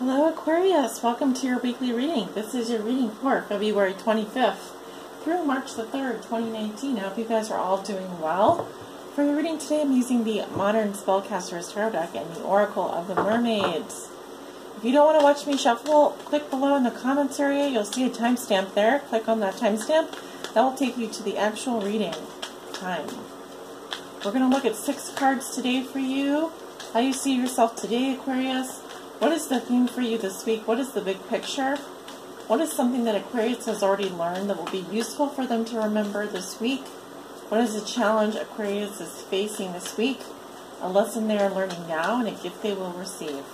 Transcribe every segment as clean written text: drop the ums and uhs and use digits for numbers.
Hello Aquarius, welcome to your weekly reading. This is your reading for February 25th through March the 3rd, 2019. I hope you guys are all doing well. For your reading today, I'm using the Modern Spellcaster's Tarot deck and the Oracle of the Mermaids. If you don't want to watch me shuffle, click below in the comments area. You'll see a timestamp there. Click on that timestamp. That will take you to the actual reading time. We're going to look at 6 cards today for you. How you see yourself today, Aquarius. What is the theme for you this week? What is the big picture? What is something that Aquarius has already learned that will be useful for them to remember this week? What is the challenge Aquarius is facing this week? A lesson they are learning now and a gift they will receive.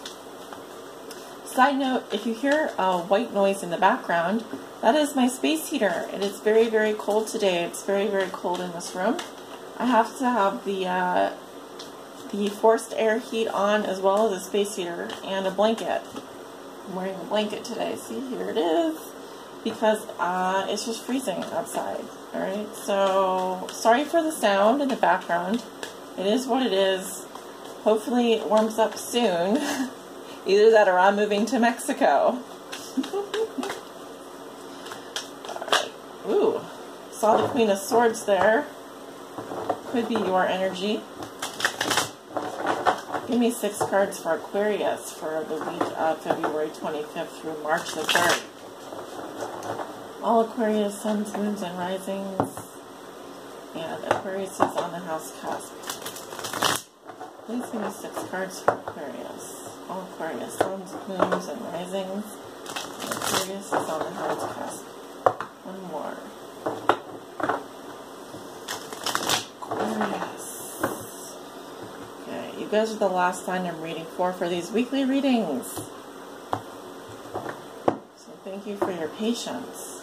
Side note, if you hear a white noise in the background, that is my space heater. It is very, very cold today. It's very, very cold in this room. I have to have the forced air heat on as well as a space heater and a blanket. I'm wearing a blanket today. See, here it is. Because it's just freezing outside. Alright, so sorry for the sound in the background. It is what it is. Hopefully it warms up soon. Either that or I'm moving to Mexico. Alright. Ooh. Saw the Queen of Swords there. Could be your energy. Give me 6 cards for Aquarius for the week of February 25th through March the 3rd. All Aquarius, suns, moons, and risings. And Aquarius is on the house cusp. Please give me 6 cards for Aquarius. All Aquarius, suns, moons, and risings. And Aquarius is on the house cusp. One more. Aquarius. Okay, you guys are the last sign I'm reading for these weekly readings. So thank you for your patience.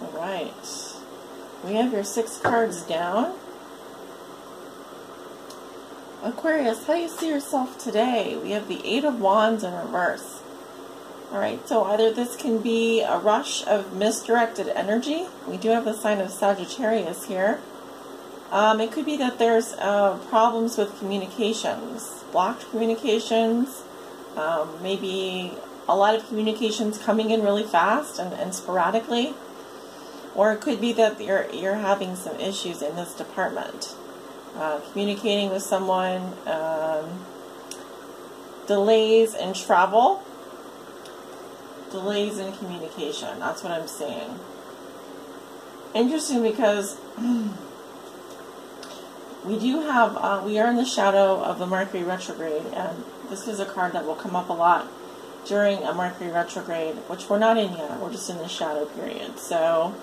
Alright, we have your 6 cards down. Aquarius, how do you see yourself today? We have the 8 of Wands in reverse. Alright, so either this can be a rush of misdirected energy. We do have the sign of Sagittarius here. It could be that there's problems with communications, blocked communications, maybe a lot of communications coming in really fast and sporadically. Or it could be that you're having some issues in this department. Communicating with someone, delays in travel, delays in communication. That's what I'm seeing. Interesting because we do have, we are in the shadow of the Mercury retrograde, and this is a card that will come up a lot during a Mercury retrograde, which we're not in yet. We're just in the shadow period. So,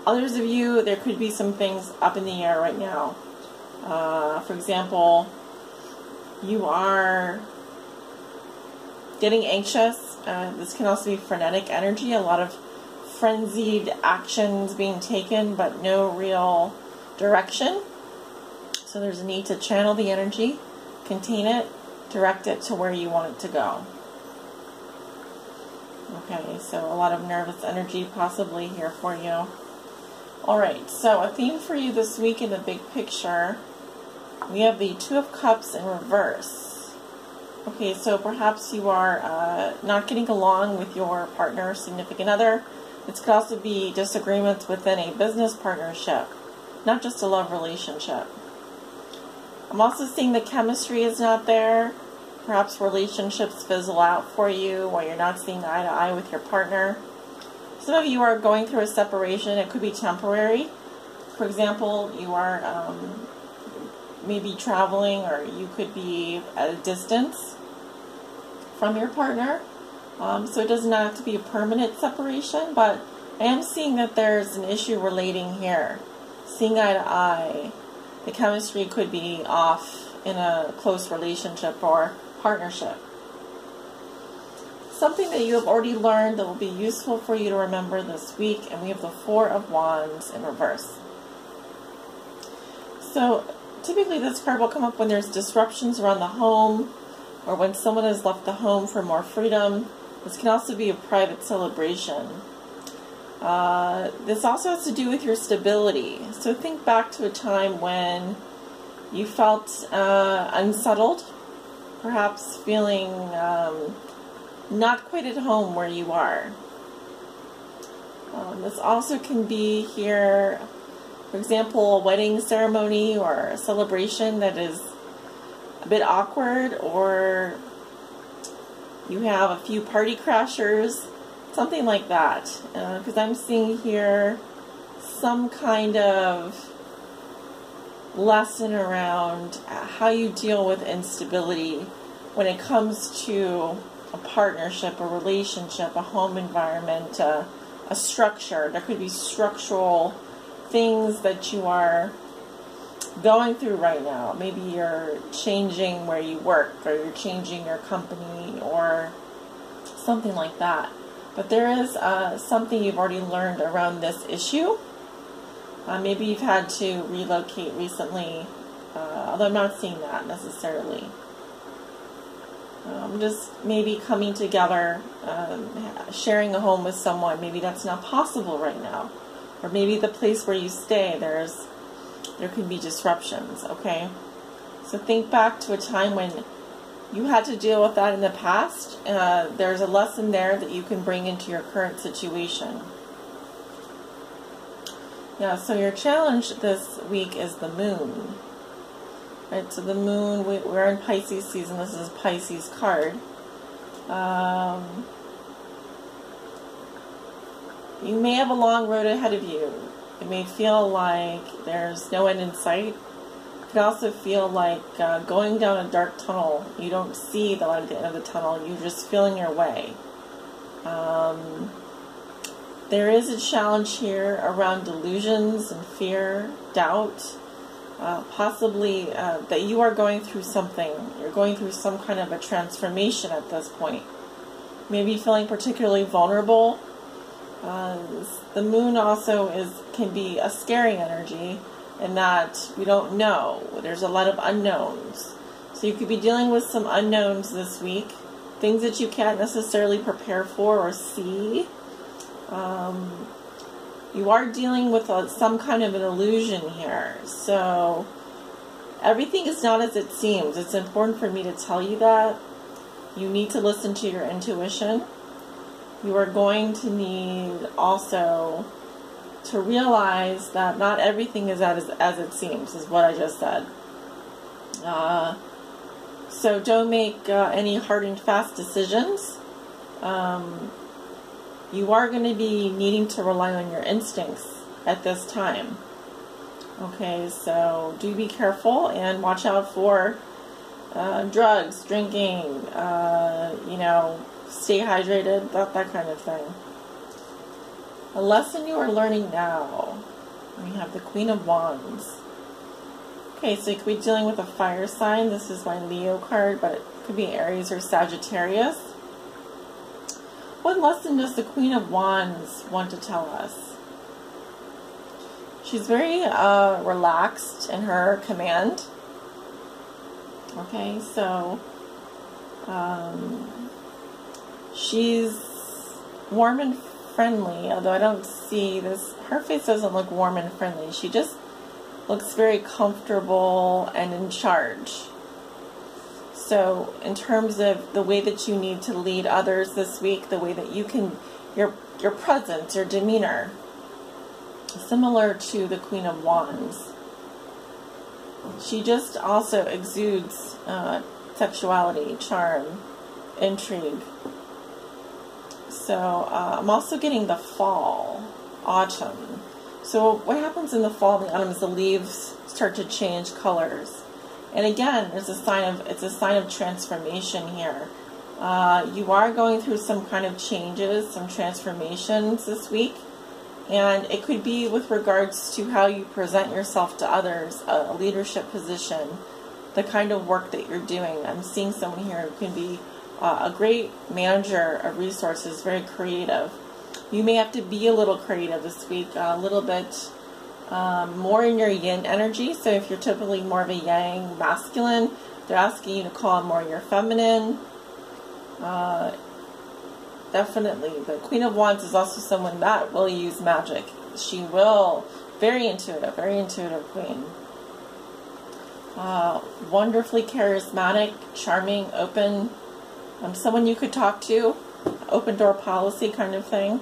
others of you, there could be some things up in the air right now. For example, you are getting anxious. This can also be frenetic energy, a lot of frenzied actions being taken, but no real direction. So there's a need to channel the energy, contain it, direct it to where you want it to go. Okay, so a lot of nervous energy possibly here for you. Alright, so a theme for you this week in the big picture, we have the 2 of Cups in reverse. Okay, so perhaps you are not getting along with your partner or significant other. This could also be disagreements within a business partnership, not just a love relationship. I'm also seeing the chemistry is not there. Perhaps relationships fizzle out for you while you're not seeing eye to eye with your partner. Some of you are going through a separation. It could be temporary. For example, you are maybe traveling, or you could be at a distance from your partner. So it does not have to be a permanent separation, but I am seeing that there's an issue relating here. Seeing eye to eye. The chemistry could be off in a close relationship or partnership. Something that you have already learned that will be useful for you to remember this week, and we have the 4 of Wands in reverse. So typically this card will come up when there's disruptions around the home, or when someone has left the home for more freedom. This can also be a private celebration. This also has to do with your stability. So think back to a time when you felt unsettled, perhaps feeling not quite at home where you are. This also can be here, for example, a wedding ceremony or a celebration that is a bit awkward, or you have a few party crashers, something like that. Because I'm seeing here some kind of lesson around how you deal with instability when it comes to a partnership, a relationship, a home environment, a structure. There could be structural things that you are going through right now. Maybe you're changing where you work, or you're changing your company, or something like that. But there is something you've already learned around this issue. Maybe you've had to relocate recently, although I'm not seeing that necessarily. Just maybe coming together, sharing a home with someone. Maybe that's not possible right now. Or maybe the place where you stay, there can be disruptions, okay? So think back to a time when you had to deal with that in the past. There's a lesson there that you can bring into your current situation. Yeah, so your challenge this week is the moon. Right, so the moon, we're in Pisces season. This is a Pisces card. You may have a long road ahead of you. It may feel like there's no end in sight. It can also feel like going down a dark tunnel. You don't see the light at the end of the tunnel. You're just feeling your way. There is a challenge here around delusions and fear, doubt. Possibly that you are going through something. You're going through some kind of a transformation at this point. Maybe feeling particularly vulnerable. The moon also can be a scary energy in that we don't know. There's a lot of unknowns. So you could be dealing with some unknowns this week. Things that you can't necessarily prepare for or see. You are dealing with some kind of an illusion here. So everything is not as it seems. It's important for me to tell you that. You need to listen to your intuition. You are going to need also to realize that not everything is as it seems, is what I just said. So don't make any hard and fast decisions. You are going to be needing to rely on your instincts at this time. Okay, so do be careful and watch out for drugs, drinking, stay hydrated, that kind of thing. A lesson you are learning now. We have the Queen of Wands. Okay, so you could be dealing with a fire sign. This is my Leo card, but it could be Aries or Sagittarius. What lesson does the Queen of Wands want to tell us? She's very relaxed in her command. Okay, so she's warm and friendly, although I don't see this. Her face doesn't look warm and friendly. She just looks very comfortable and in charge. So in terms of the way that you need to lead others this week, the way that you can, your presence, your demeanor, similar to the Queen of Wands. She just also exudes sexuality, charm, intrigue. So I'm also getting the fall, autumn. So what happens in the fall and the autumn is the leaves start to change colors. And again, it's a sign of transformation here. You are going through some kind of changes, some transformations this week. And it could be with regards to how you present yourself to others, a leadership position, the kind of work that you're doing. I'm seeing someone here who can be a great manager of resources, very creative. You may have to be a little creative this week, a little bit more in your yin energy. So if you're typically more of a yang masculine, They're asking you to call on more your feminine. Definitely. The Queen of Wands is also someone that will use magic. She will. Very intuitive queen. Wonderfully charismatic, charming, open. Someone you could talk to. Open door policy kind of thing.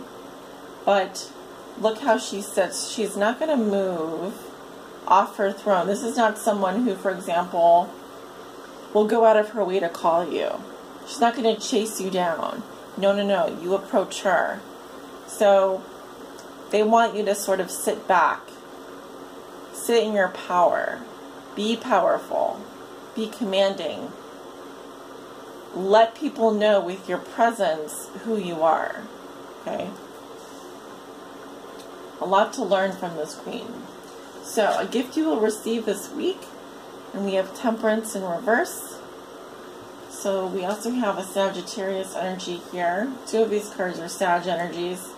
But look how she sits. She's not going to move off her throne. This is not someone who, for example, will go out of her way to call you. She's not going to chase you down. No. You approach her. So they want you to sort of sit back. Sit in your power. Be powerful. Be commanding. Let people know with your presence who you are. Okay? A lot to learn from this queen. So, a gift you will receive this week. And we have Temperance in reverse. So, we also have a Sagittarius energy here. Two of these cards are Sag energies.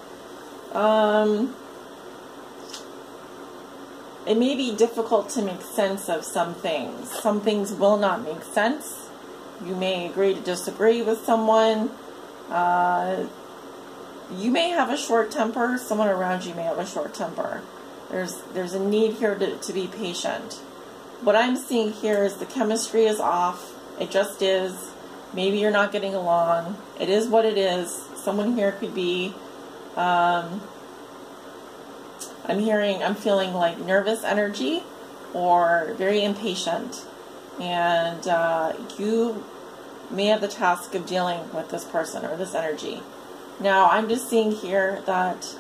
It may be difficult to make sense of some things. Some things will not make sense. You may agree to disagree with someone. You may have a short temper. Someone around you may have a short temper. There's a need here to be patient. What I'm seeing here is the chemistry is off. It just is. Maybe you're not getting along. It is what it is. Someone here could be, I'm feeling like nervous energy or very impatient. And you may have the task of dealing with this person or this energy. Now, I'm just seeing here that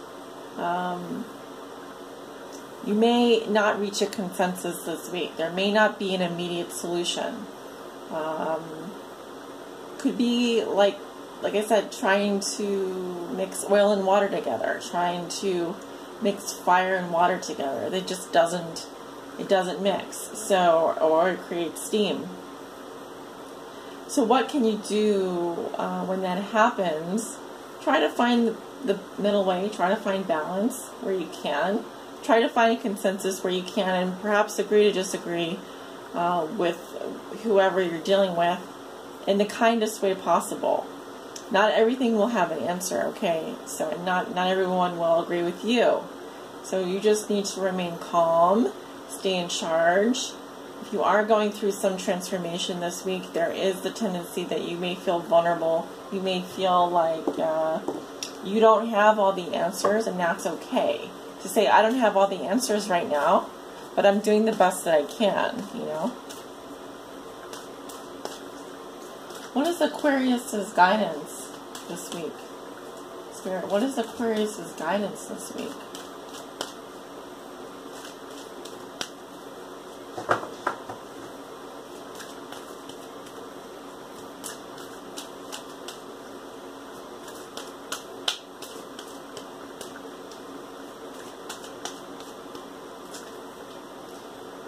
you may not reach a consensus this week. There may not be an immediate solution. Could be like I said, trying to mix oil and water together, trying to mix fire and water together. It just doesn't mix. So, or it creates steam. So what can you do when that happens? Try to find the middle way. Try to find balance where you can. Try to find a consensus where you can, and perhaps agree to disagree with whoever you're dealing with in the kindest way possible. Not everything will have an answer, okay? So not everyone will agree with you. So you just need to remain calm, stay in charge. If you are going through some transformation this week, there is the tendency that you may feel vulnerable. You may feel like you don't have all the answers, and that's okay. To say, I don't have all the answers right now, but I'm doing the best that I can, you know? What is Aquarius's guidance this week? Spirit, what is Aquarius's guidance this week?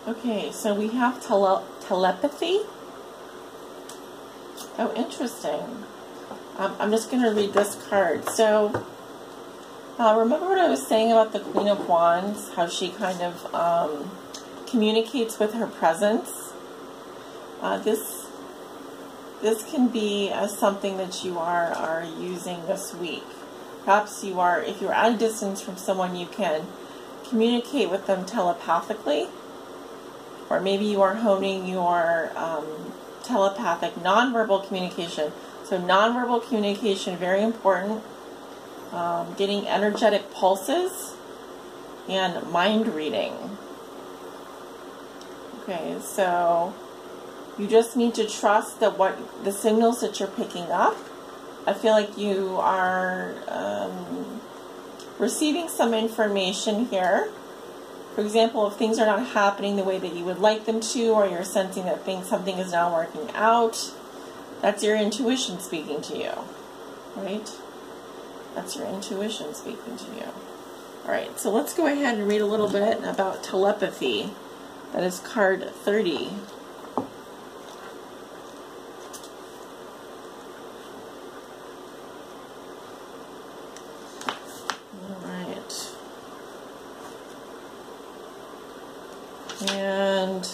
Okay, so we have telepathy. Oh, interesting. I'm just going to read this card. So, remember what I was saying about the Queen of Wands? How she kind of communicates with her presence? This can be something that you are using this week. Perhaps you are, if you're at a distance from someone, you can communicate with them telepathically. Or maybe you are honing your telepathic nonverbal communication. So nonverbal communication, very important. Getting energetic pulses and mind reading. Okay, so you just need to trust that what the signals that you're picking up. I feel like you are receiving some information here. For example, if things are not happening the way that you would like them to, or you're sensing that something is not working out, that's your intuition speaking to you, right? That's your intuition speaking to you. All right, so let's go ahead and read a little bit about telepathy. That is card 30. And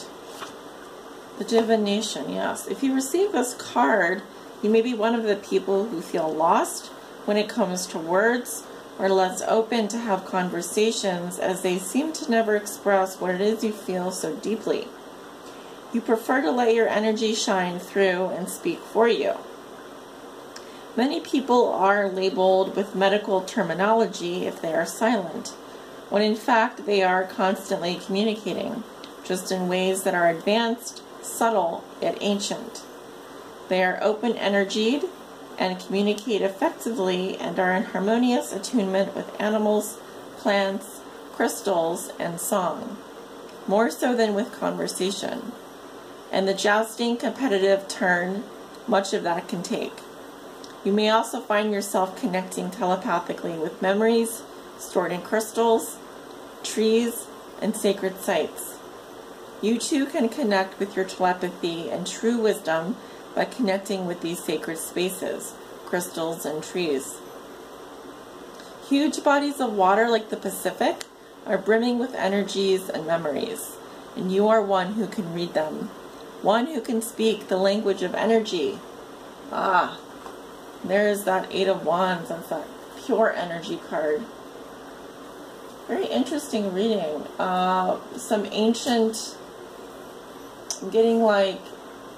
The divination, yes. If you receive this card, you may be one of the people who feel lost when it comes to words, or less open to have conversations, as they seem to never express what it is you feel so deeply. You prefer to let your energy shine through and speak for you. Many people are labeled with medical terminology if they are silent, when in fact they are constantly communicating, just in ways that are advanced, subtle, yet ancient. They are open-energied and communicate effectively and are in harmonious attunement with animals, plants, crystals, and song, more so than with conversation. And the jousting, competitive turn, much of that can take. You may also find yourself connecting telepathically with memories stored in crystals, trees, and sacred sites. You too can connect with your telepathy and true wisdom by connecting with these sacred spaces, crystals, and trees. Huge bodies of water like the Pacific are brimming with energies and memories, and you are one who can read them, one who can speak the language of energy. Ah, there's that Eight of Wands. That's that pure energy card. Very interesting reading. Some ancient, I'm getting like,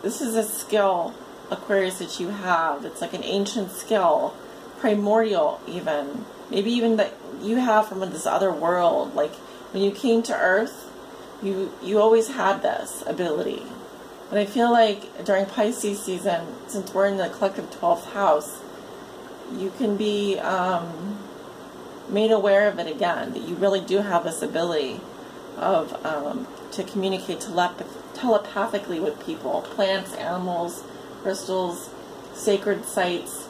this is a skill, Aquarius, that you have. It's like an ancient skill, primordial even. Maybe even that you have from this other world. Like when you came to Earth, you always had this ability. But I feel like during Pisces season, since we're in the collective 12th house, you can be made aware of it again, that you really do have this ability of to communicate telepathically with people, plants, animals, crystals, sacred sites.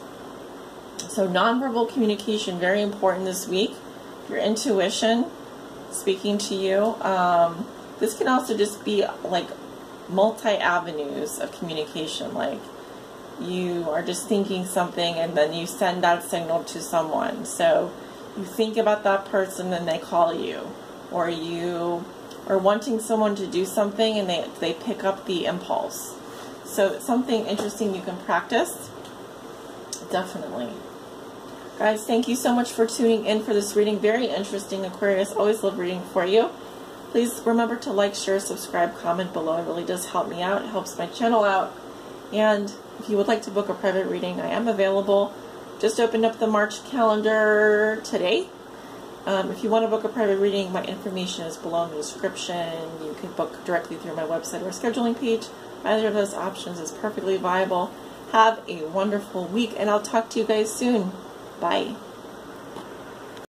So nonverbal communication, very important this week. Your intuition speaking to you. This can also just be like multi-avenues of communication, like you are just thinking something and then you send that signal to someone. So you think about that person and they call you, or you are wanting someone to do something and they pick up the impulse. So it's something interesting you can practice. Definitely. Guys, thank you so much for tuning in for this reading. Very interesting, Aquarius. Always love reading for you. Please remember to like, share, subscribe, comment below. It really does help me out. It helps my channel out. And if you would like to book a private reading, I am available. Just opened up the March calendar today. If you want to book a private reading, my information is below in the description. You can book directly through my website or scheduling page. Either of those options is perfectly viable. Have a wonderful week, and I'll talk to you guys soon. Bye.